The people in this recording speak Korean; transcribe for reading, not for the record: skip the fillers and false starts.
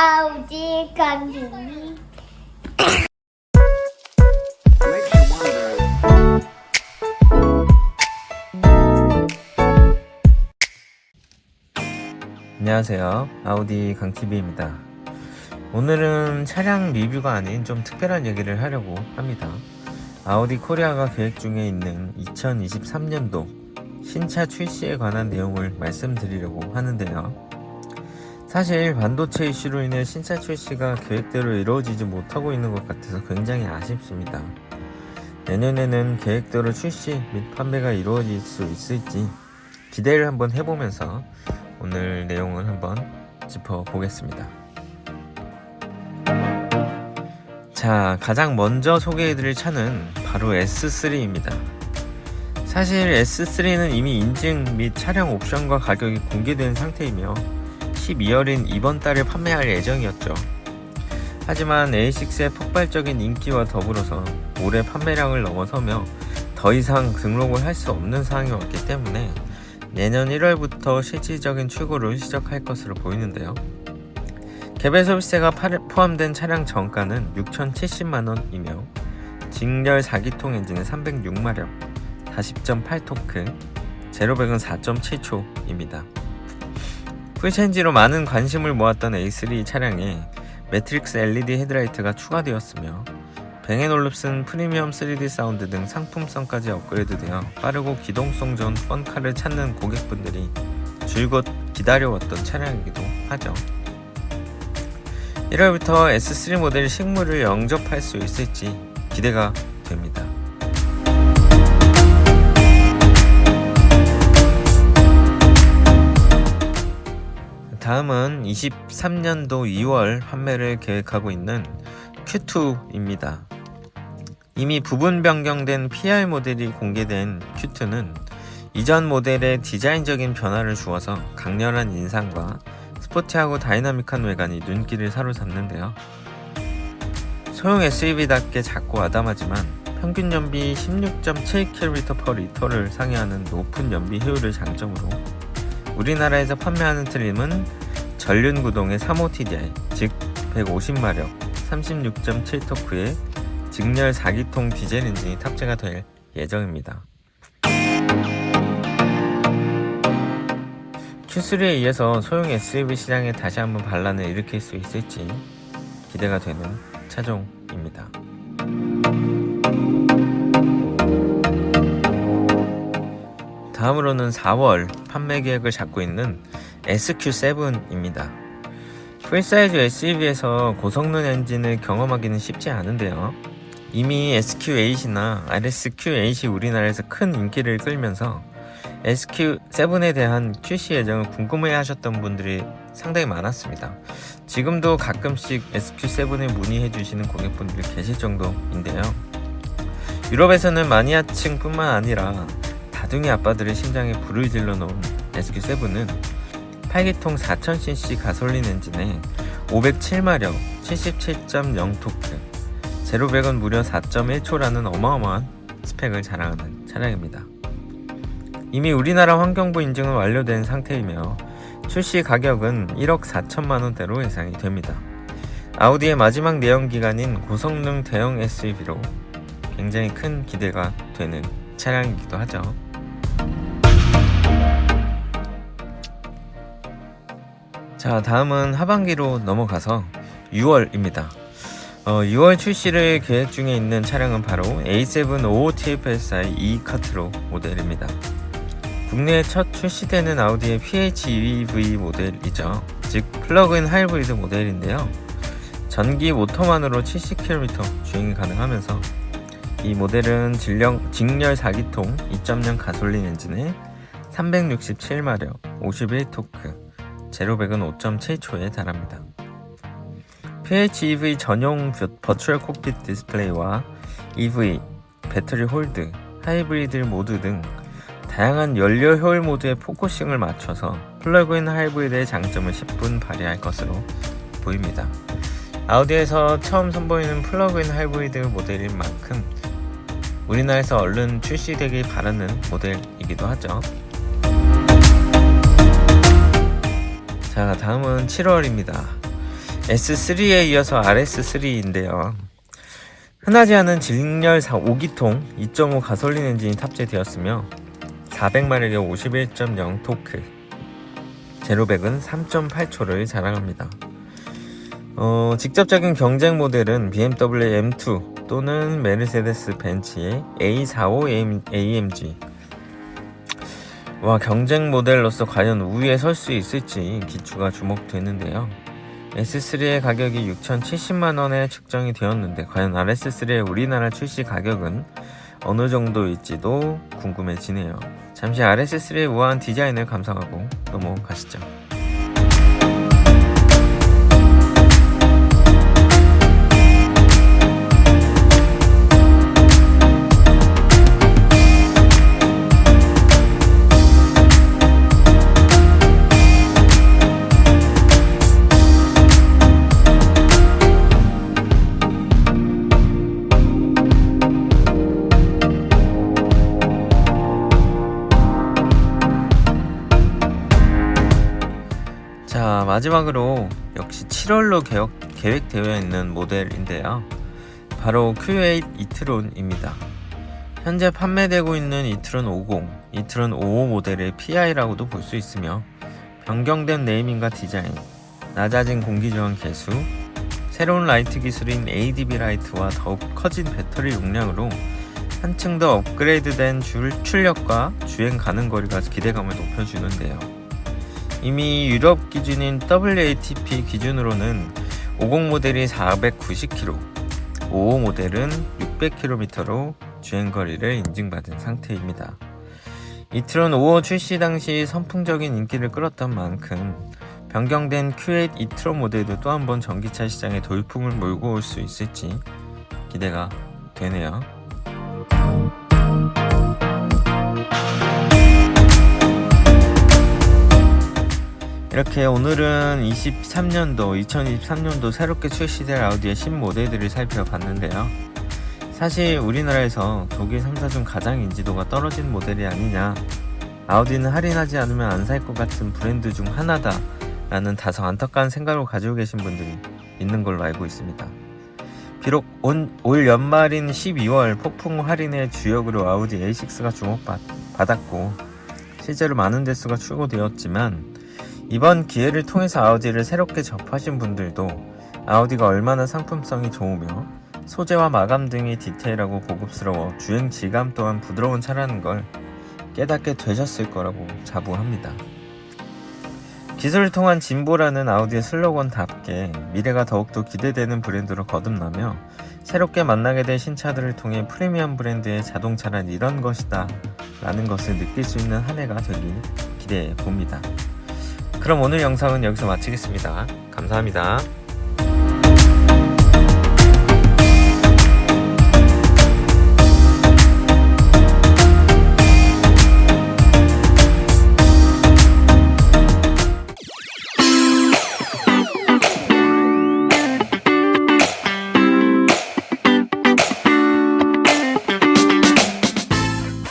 아우지 강준이. 안녕하세요, 아우디 강TV입니다. 오늘은 차량 리뷰가 아닌 좀 특별한 얘기를 하려고 합니다. 아우디 코리아가 계획 중에 있는 2023년도 신차 출시에 관한 내용을 말씀드리려고 하는데요. 사실 반도체 이슈로 인해 신차 출시가 계획대로 이루어지지 못하고 있는 것 같아서 굉장히 아쉽습니다. 내년에는 계획대로 출시 및 판매가 이루어질 수 있을지 기대를 한번 해보면서 오늘 내용을 한번 짚어보겠습니다. 자, 가장 먼저 소개해드릴 차는 바로 S3입니다. 사실 S3는 이미 인증 및 차량 옵션과 가격이 공개된 상태이며 12월인 이번 달에 판매할 예정이었죠. 하지만 A6의 폭발적인 인기와 더불어서 올해 판매량을 넘어서며 더 이상 등록을 할 수 없는 상황이 왔기 때문에 내년 1월부터 실질적인 출고를 시작할 것으로 보이는데요. 개별 소비세가 포함된 차량 정가는 6,070만원이며 직렬 4기통 엔진은 306마력, 40.8토크, 제로백은 4.7초입니다. 풀체인지로 많은 관심을 모았던 A3 차량에 매트릭스 LED 헤드라이트가 추가되었으며 뱅앤올룹슨 프리미엄 3D 사운드 등 상품성까지 업그레이드되어 빠르고 기동성 좋은 펀카를 찾는 고객분들이 줄곧 기다려왔던 차량이기도 하죠. 1월부터 S3 모델 식물을 영접할 수 있을지 기대가 됩니다. 다음은 23년도 2월 판매를 계획하고 있는 Q2입니다. 이미 부분 변경된 PR 모델이 공개된 Q2는 이전 모델에 디자인적인 변화를 주어서 강렬한 인상과 스포티하고 다이나믹한 외관이 눈길을 사로잡는데요. 소형 SUV답게 작고 아담하지만 평균 연비 16.7km/L를 상회하는 높은 연비 효율을 장점으로 우리나라에서 판매하는 트림은 전륜 구동의 3호 TDI, 즉 150마력, 36.7토크의 직렬 4기통 디젤 엔진이 탑재가 될 예정입니다. Q3에 이어서 소형 SUV 시장에 다시 한번 반란을 일으킬 수 있을지 기대가 되는 차종입니다. 다음으로는 4월 판매 계획을 잡고 있는 SQ7입니다. 풀사이즈 SUV에서 고성능 엔진을 경험하기는 쉽지 않은데요. 이미 SQ8이나 RSQ8이 우리나라에서 큰 인기를 끌면서 SQ7에 대한 출시 예정을 궁금해 하셨던 분들이 상당히 많았습니다. 지금도 가끔씩 SQ7에 문의해 주시는 고객분들이 계실 정도인데요. 유럽에서는 마니아층 뿐만 아니라 다둥이 아빠들의 심장에 불을 질러 놓은 SQ7은 8기통 4000cc 가솔린 엔진에 507마력, 77.0토크, 제로백은 무려 4.1초라는 어마어마한 스펙을 자랑하는 차량입니다. 이미 우리나라 환경부 인증은 완료된 상태이며 출시 가격은 1억 4천만원대로 예상이 됩니다. 아우디의 마지막 내연기관인 고성능 대형 SUV로 굉장히 큰 기대가 되는 차량이기도 하죠. 자, 다음은 하반기로 넘어가서 6월입니다. 6월 출시를 계획 중에 있는 차량은 바로 A7 55TFSI E-카트로 모델입니다. 국내에 첫 출시되는 아우디의 PHEV 모델이죠. 즉 플러그인 하이브리드 모델인데요. 전기 모터만으로 70km 주행이 가능하면서 이 모델은 직렬 4기통 2.0 가솔린 엔진에 367마력, 51토크, 제로백은 5.7초에 달합니다. PHEV 전용 버추얼 콕핏 디스플레이와 EV, 배터리 홀드, 하이브리드 모드 등 다양한 연료 효율 모드의 포커싱을 맞춰서 플러그인 하이브리드의 장점을 10분 발휘할 것으로 보입니다. 아우디에서 처음 선보이는 플러그인 하이브리드 모델인 만큼 우리나라에서 얼른 출시되길 바라는 모델이기도 하죠. 자, 다음은 7월입니다. S3에 이어서 RS3인데요. 흔하지 않은 직렬 5기통 2.5 가솔린 엔진이 탑재되었으며 400마력의 51.0 토크, 제로백은 3.8초를 자랑합니다. 직접적인 경쟁 모델은 BMW M2 또는 메르세데스 벤츠의 A45 AMG. 경쟁 모델로서 과연 우위에 설 수 있을지 기추가 주목되는데요. S3의 가격이 6,070만원에 측정이 되었는데 과연 RS3의 우리나라 출시 가격은 어느 정도일지도 궁금해지네요. 잠시 RS3의 우아한 디자인을 감상하고 넘어가시죠. 자, 마지막으로 역시 7월로 계획되어 있는 모델인데요. 바로 Q8 이트론입니다. 현재 판매되고 있는 이트론 50, 이트론 55 모델의 PI라고도 볼 수 있으며 변경된 네이밍과 디자인, 낮아진 공기저항 개수, 새로운 라이트 기술인 ADB 라이트와 더욱 커진 배터리 용량으로 한층 더 업그레이드된 출력과 주행 가능 거리가 기대감을 높여주는데요. 이미 유럽 기준인 WLTP 기준으로는 50 모델이 490km, 55 모델은 600km로 주행거리를 인증받은 상태입니다. 이트론 55 출시 당시 선풍적인 인기를 끌었던 만큼 변경된 Q8 이트론 모델도 또 한 번 전기차 시장에 돌풍을 몰고 올 수 있을지 기대가 되네요. 이렇게 오늘은 2023년도 새롭게 출시될 아우디의 신모델들을 살펴봤는데요. 사실 우리나라에서 독일 3사 중 가장 인지도가 떨어진 모델이 아니냐, 아우디는 할인하지 않으면 안 살 것 같은 브랜드 중 하나다 라는 다소 안타까운 생각을 가지고 계신 분들이 있는 걸로 알고 있습니다. 비록 올 연말인 12월 폭풍 할인의 주역으로 아우디 A6가 주목받았고 실제로 많은 대수가 출고되었지만 이번 기회를 통해서 아우디를 새롭게 접하신 분들도 아우디가 얼마나 상품성이 좋으며 소재와 마감 등이 디테일하고 고급스러워 주행 질감 또한 부드러운 차라는 걸 깨닫게 되셨을 거라고 자부합니다. 기술을 통한 진보라는 아우디의 슬로건답게 미래가 더욱더 기대되는 브랜드로 거듭나며 새롭게 만나게 될 신차들을 통해 프리미엄 브랜드의 자동차란 이런 것이다 라는 것을 느낄 수 있는 한 해가 되길 기대해 봅니다. 그럼 오늘 영상은 여기서 마치겠습니다. 감사합니다.